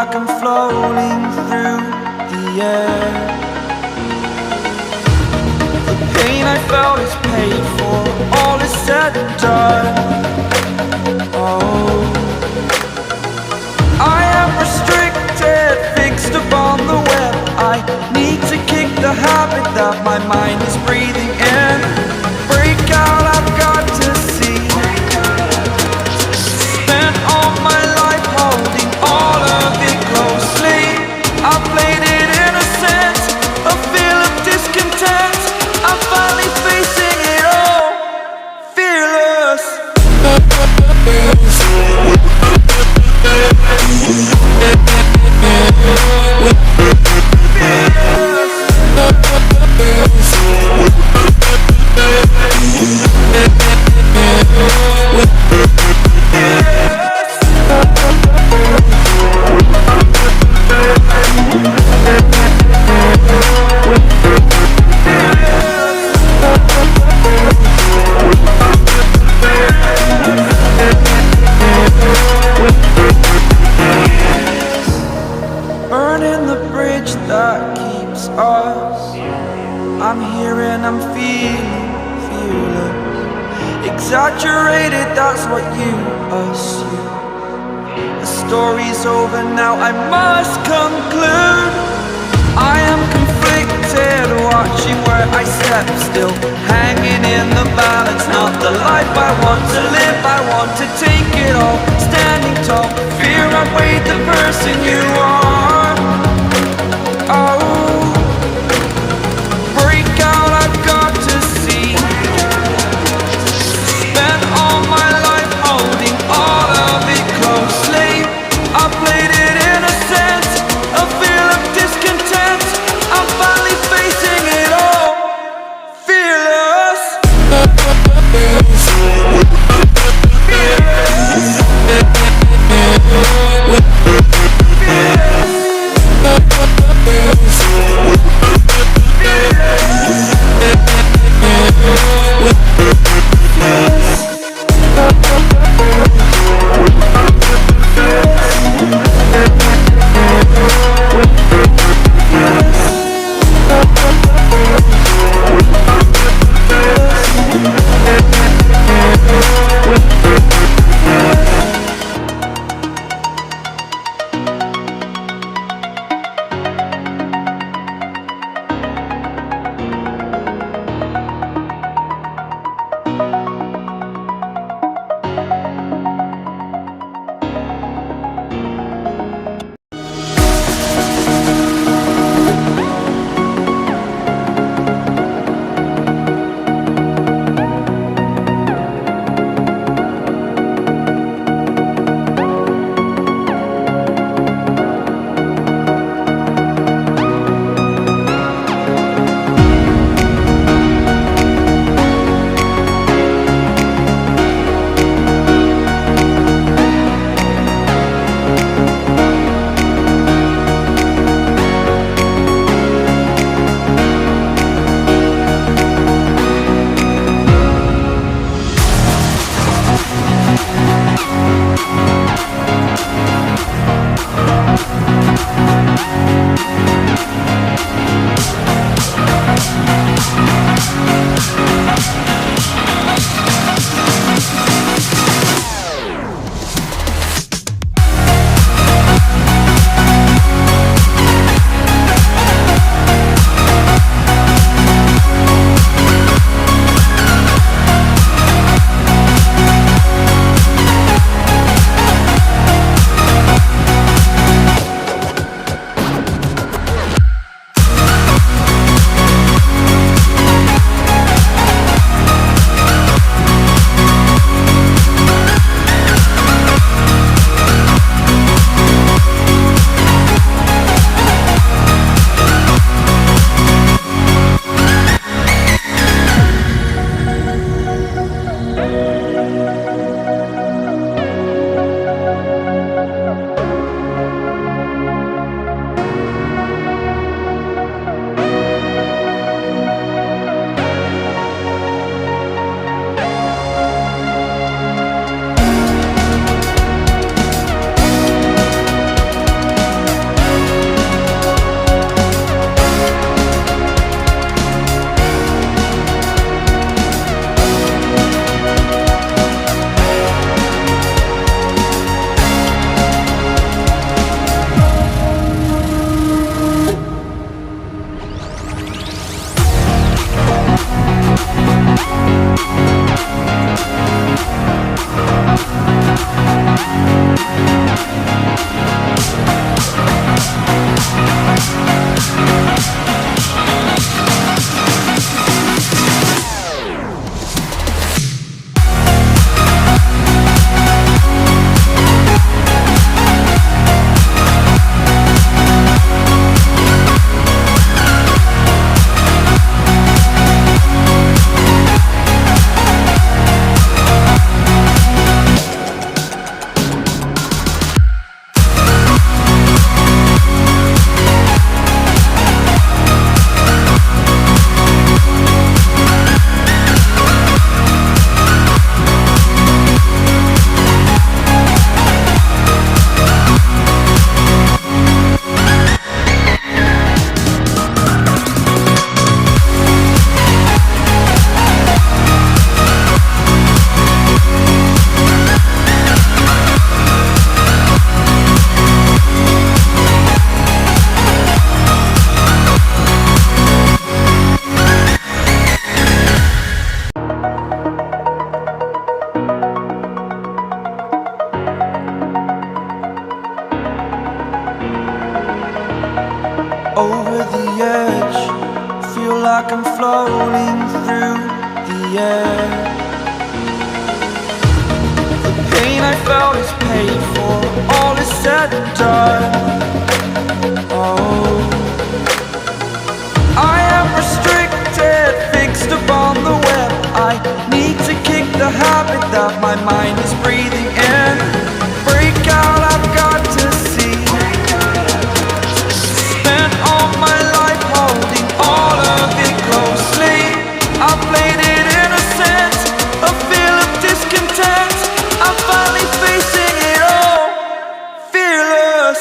like I'm floating through the air. The pain I felt is paid for, all is said and done. Oh, I am restricted, fixed upon the web. I need to kick the habit that my mind is breathing in. Break out, I've got to see. Spent all my life holding all of it closely. I played it innocent, a feel of discontent. I'm finally facing it all, fearless. Burning the bridge that keeps us. I'm here and I'm feeling fearless. Exaggerated, that's what you assume. The story's over now, I must conclude. I am conflicted, watching where I step still, hanging in the balance. Not the life I want to live, I want to take it all. Standing tall, fear outweighed the person you are. Oh, break out, I've got to see. Spent all my life holding all of it closely. I played it innocent, a feel of discontent. I'm finally facing it all, fearless. Fearless. like I'm floating through the air. The pain I felt is paid for, all is said and done. Oh, I am restricted, fixed upon the web. I need to kick the habit that my mind is breathing in. Break out, I've got to see. Spent all my life holding all of it closely. I played it innocent, a feel of discontent. I'm finally facing it all, fearless.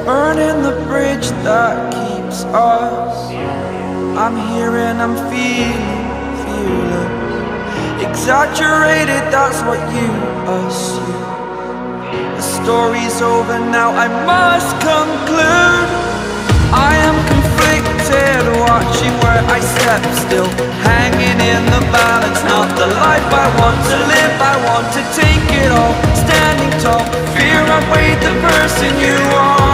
Burning the bridge that keeps us. I'm here and I'm feeling fearless. Exaggerated, that's what you assume. The story's over now, I must conclude. I am conflicted, watching where I step, still hanging in the balance. Not the life I want to live, I want to take it all. Standing tall, fear I weighed the person you are.